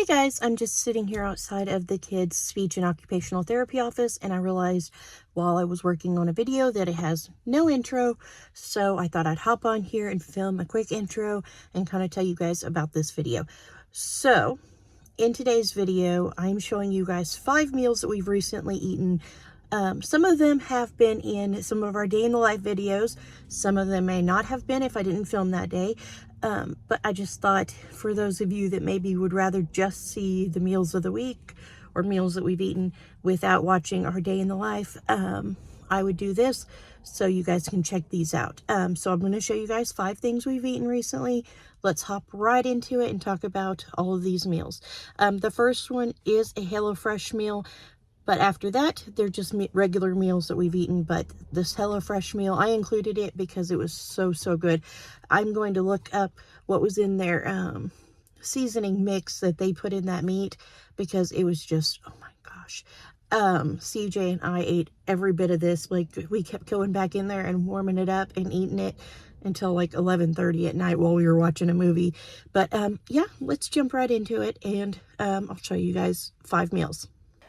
Hey guys, I'm just sitting here outside of the kids' speech and occupational therapy office, and I realized while I was working on a video that it has no intro, so I thought I'd hop on here and film a quick intro and kind of tell you guys about this video. So, in today's video, I'm showing you guys 5 meals that we've recently eaten. Some of them have been in some of our day in the life videos. Some of them may not have been if I didn't film that day. But I just thought for those of you that maybe would rather just see the meals of the week or meals that we've eaten without watching our day in the life, I would do this so you guys can check these out. So I'm going to show you guys 5 things we've eaten recently. Let's hop right into it and talk about all of these meals. The first one is a HelloFresh meal. But after that, they're just regular meals that we've eaten. But this HelloFresh meal, I included it because it was so good. I'm going to look up what was in their seasoning mix that they put in that meat because it was just, oh my gosh. CJ and I ate every bit of this. Like, we kept going back in there and warming it up and eating it until like 11:30 at night while we were watching a movie. But yeah, let's jump right into it, and I'll show you guys 5 meals.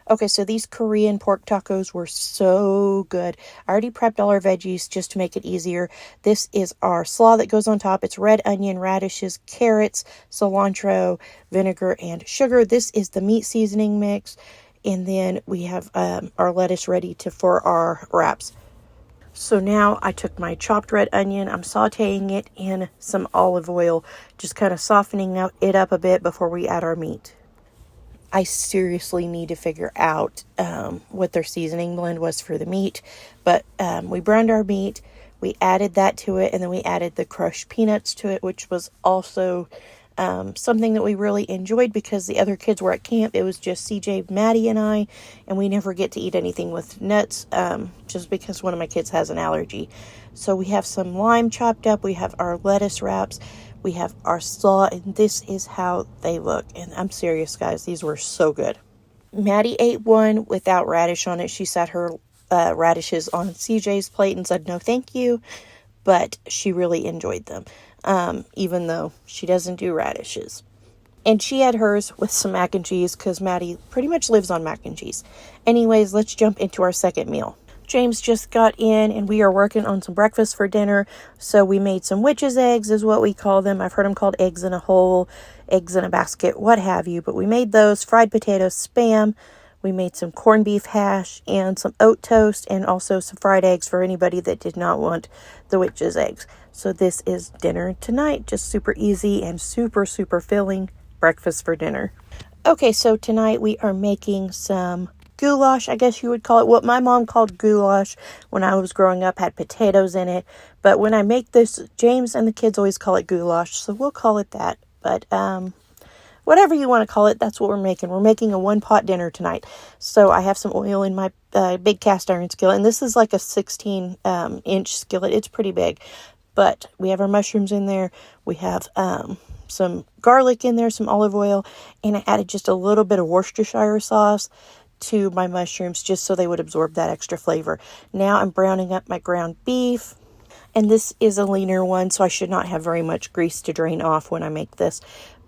Okay, so these Korean pork tacos were so good. I already prepped all our veggies just to make it easier. This is our slaw that goes on top. It's red onion, radishes, carrots, cilantro, vinegar, and sugar. This is the meat seasoning mix. And then we have our lettuce ready for our wraps. So now I took my chopped red onion. I'm sauteing it in some olive oil, just kind of softening it up a bit before we add our meat. I seriously need to figure out what their seasoning blend was for the meat. But we browned our meat, we added that to it, and then we added the crushed peanuts to it, which was also something that we really enjoyed because the other kids were at camp. It was just CJ, Maddie, and I, and we never get to eat anything with nuts just because one of my kids has an allergy. So we have some lime chopped up, we have our lettuce wraps, we have our slaw, and this is how they look. And I'm serious, guys. These were so good. Maddie ate one without radish on it. She set her radishes on CJ's plate and said, no, thank you. But she really enjoyed them, even though she doesn't do radishes. And she had hers with some mac and cheese because Maddie pretty much lives on mac and cheese. Anyways, let's jump into our second meal. James just got in and we are working on some breakfast for dinner. So we made some witch's eggs is what we call them. I've heard them called eggs in a hole, eggs in a basket, what have you. But we made those, fried potatoes, Spam. We made some corned beef hash and some oat toast and also some fried eggs for anybody that did not want the witch's eggs. So this is dinner tonight. Just super easy and super filling breakfast for dinner. Okay, so tonight we are making some goulash, I guess you would call it. What my mom called goulash when I was growing up had potatoes in it. But when I make this, James and the kids always call it goulash, so we'll call it that. But whatever you want to call it, that's what we're making. We're making a 1-pot dinner tonight. So I have some oil in my big cast iron skillet, and this is like a 16-inch skillet. It's pretty big. But we have our mushrooms in there. We have some garlic in there, some olive oil, and I added just a little bit of Worcestershire sauce to my mushrooms just so they would absorb that extra flavor. Now I'm browning up my ground beef, and this is a leaner one, so I should not have very much grease to drain off when I make this.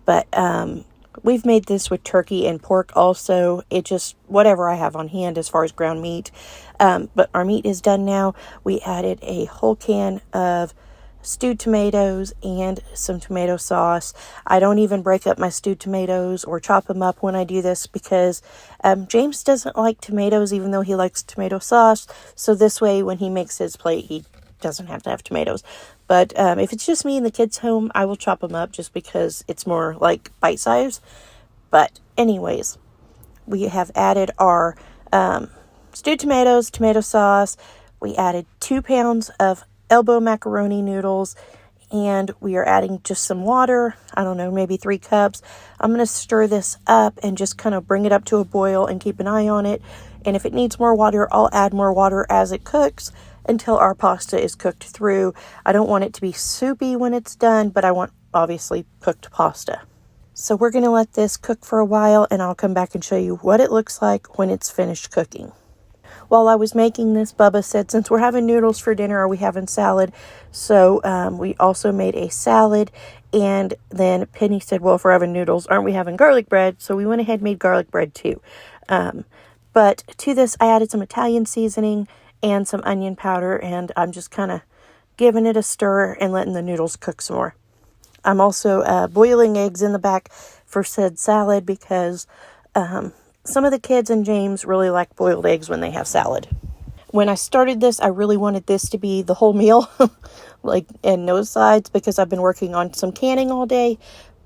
But we've made this with turkey and pork also. It just whatever I have on hand as far as ground meat. But our meat is done now. We added a whole can of stewed tomatoes and some tomato sauce. I don't even break up my stewed tomatoes or chop them up when I do this because James doesn't like tomatoes even though he likes tomato sauce. So this way when he makes his plate, he doesn't have to have tomatoes. But if it's just me and the kids home, I will chop them up just because it's more like bite size. But anyways, we have added our stewed tomatoes, tomato sauce. We added 2 pounds of elbow macaroni noodles, and we are adding just some water. I don't know, maybe 3 cups. I'm going to stir this up and just kind of bring it up to a boil and keep an eye on it. And if it needs more water, I'll add more water as it cooks until our pasta is cooked through. I don't want it to be soupy when it's done, but I want, obviously, cooked pasta. So we're going to let this cook for a while, and I'll come back and show you what it looks like when it's finished cooking. while I was making this, Bubba said, since we're having noodles for dinner, are we having salad? So we also made a salad. And then Penny said, well, if we're having noodles, aren't we having garlic bread? So we went ahead and made garlic bread too. But to this, I added some Italian seasoning and some onion powder, and I'm just kind of giving it a stir and letting the noodles cook some more. I'm also boiling eggs in the back for said salad because some of the kids and James really like boiled eggs when they have salad. When I started this, I really wanted this to be the whole meal, and no sides, because I've been working on some canning all day.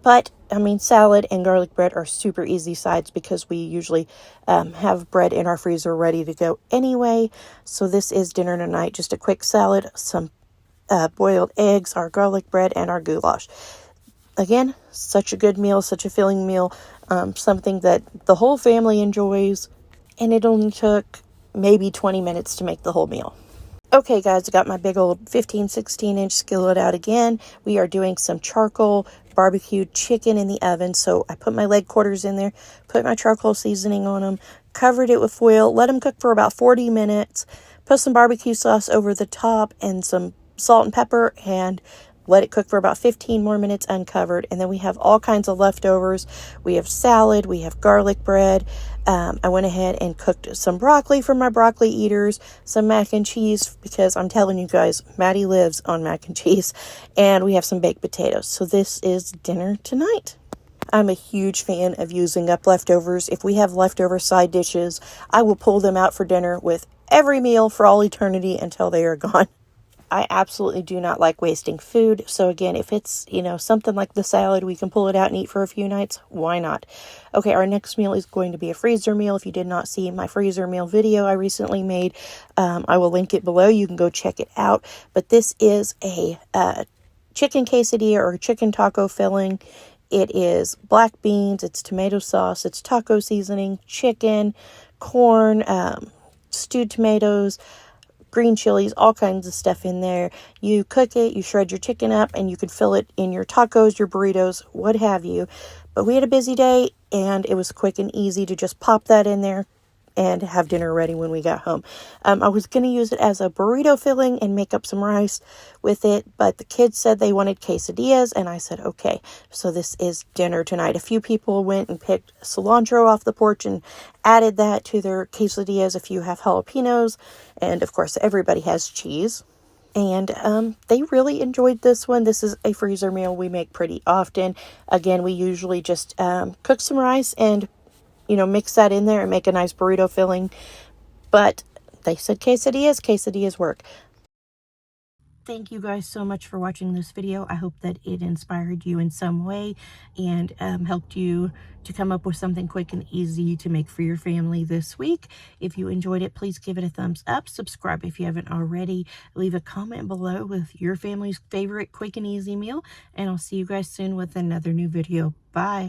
But, I mean, salad and garlic bread are super easy sides because we usually have bread in our freezer ready to go anyway. So this is dinner tonight, just a quick salad, some boiled eggs, our garlic bread, and our goulash. Again, such a good meal, such a filling meal, something that the whole family enjoys, and it only took maybe 20 minutes to make the whole meal. Okay, guys, I got my big old 16-inch skillet out again. We are doing some charcoal BBQ chicken in the oven. So I put my leg quarters in there, put my charcoal seasoning on them, covered it with foil, let them cook for about 40 minutes, put some barbecue sauce over the top and some salt and pepper, and let it cook for about 15 more minutes uncovered. And then we have all kinds of leftovers. We have salad, we have garlic bread. I went ahead and cooked some broccoli for my broccoli eaters, some mac and cheese, because I'm telling you guys, Maddie lives on mac and cheese, and we have some baked potatoes. So this is dinner tonight. I'm a huge fan of using up leftovers. If we have leftover side dishes, I will pull them out for dinner with every meal for all eternity until they are gone. I absolutely do not like wasting food. So again, if it's, something like the salad, we can pull it out and eat for a few nights. Why not? Okay, our next meal is going to be a freezer meal. If you did not see my freezer meal video I recently made, I will link it below. You can go check it out. But this is a chicken quesadilla or chicken taco filling. It is black beans, it's tomato sauce, it's taco seasoning, chicken, corn, stewed tomatoes, green chilies, all kinds of stuff in there. You cook it, you shred your chicken up, and you could fill it in your tacos, your burritos, what have you. But we had a busy day, and it was quick and easy to just pop that in there and have dinner ready when we got home. I was going to use it as a burrito filling and make up some rice with it, but the kids said they wanted quesadillas, and I said, okay, so this is dinner tonight. A few people went and picked cilantro off the porch and added that to their quesadillas. A few have jalapenos, and of course, everybody has cheese. And they really enjoyed this one. This is a freezer meal we make pretty often. Again, we usually just cook some rice and mix that in there and make a nice burrito filling. But they said quesadillas work. Thank you guys so much for watching this video. I hope that it inspired you in some way and helped you to come up with something quick and easy to make for your family this week. If you enjoyed it, please give it a thumbs up. Subscribe if you haven't already. Leave a comment below with your family's favorite quick and easy meal. And I'll see you guys soon with another new video. Bye.